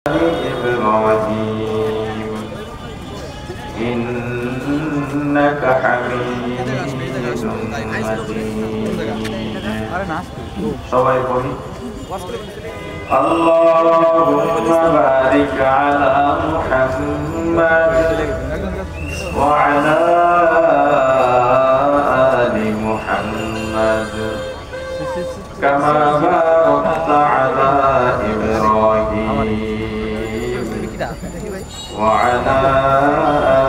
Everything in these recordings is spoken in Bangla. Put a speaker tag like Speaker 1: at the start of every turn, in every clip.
Speaker 1: إبراهيم إنك حميد مجيد اللهم بارك على محمد وعلى آل محمد كما باركت على إبراهيم وعلى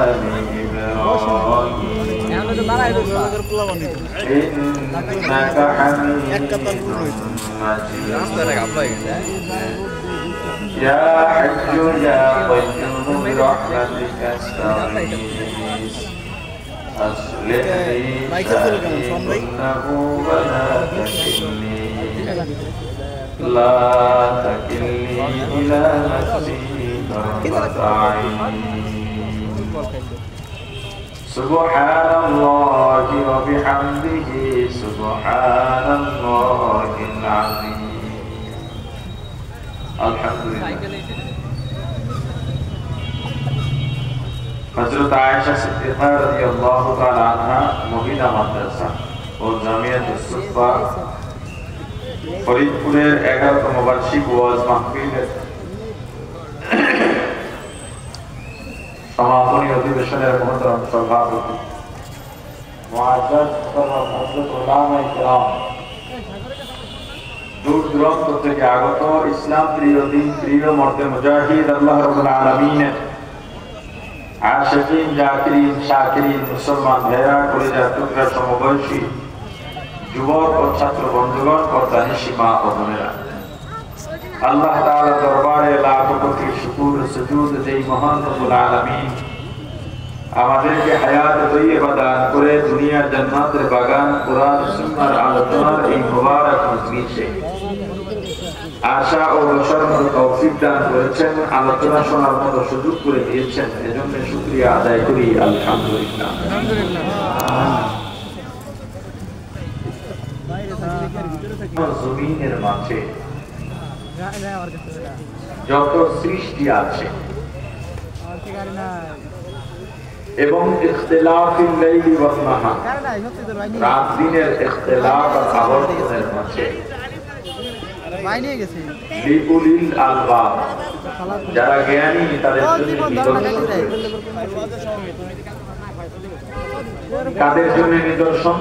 Speaker 1: آل إبراهيم إنك حميد مجيد يا حي يا قيوم برحمتك أستغيث أصلح لي شأني كله ولا تكلني إلى نفسي طرفة عين سبحان الله وبحمده سبحان الله العظيم الحمد لله हज़रत आयशा सिद्दीक़ा रज़ियल्लाहु ताआला अन्हा महिला মাদ্রাসা ও জামিয়াতুস সুফা ফরিদপুরের 11তম বার্ষিক ওয়াজ মাহফিলের সমাপনী অধিবেশনের মহতরম সভাপতি মুআজ্জাজ হযরত উলামায়ে কিরাম দূর দূরান্ত থেকে আগত ইসলাম প্রিয় দিন প্রিয় মর্দে মুজাহিদ আল্লাহ রাব্বুল আলামিনের आशिकीन जाकिरीन शाकिरीन मुसलमान भाइरा कलेजा टुकरा समबयसी युवक और छात्र बंधुगण कर्तानिशी मा और बोनेरा अल्लाह ताआला दरबारे लाख कोटी शुक्र सुजूद যেই মহান রব্বুল আলামিন আমাদেরকে হায়াত তৈয়বা দান করে দুনিয়ার জান্নাতের বাগান কুরআন সুন্নাহর আলোচনার এই মুবারক মজলিসে আশা ও বশরত তৌফিক দান করেছেন আলোচনা শোনার মতো সুযোগ করে দিয়েছেন এজন্য শুকরিয়া আদায় করি আলহামদুলিল্লাহ জমিনের মাঝে যত সৃষ্টি আছে এবং ইখতিলাফিল লাইলি ওয়ান নাহার রাত দিনের ইখতিলাফ আর আবর্তনের মাঝে লিকুলিল আলবাব যারা জ্ঞানী তাদের জন্য নিদর্শন কাদের জন্য নিদর্শন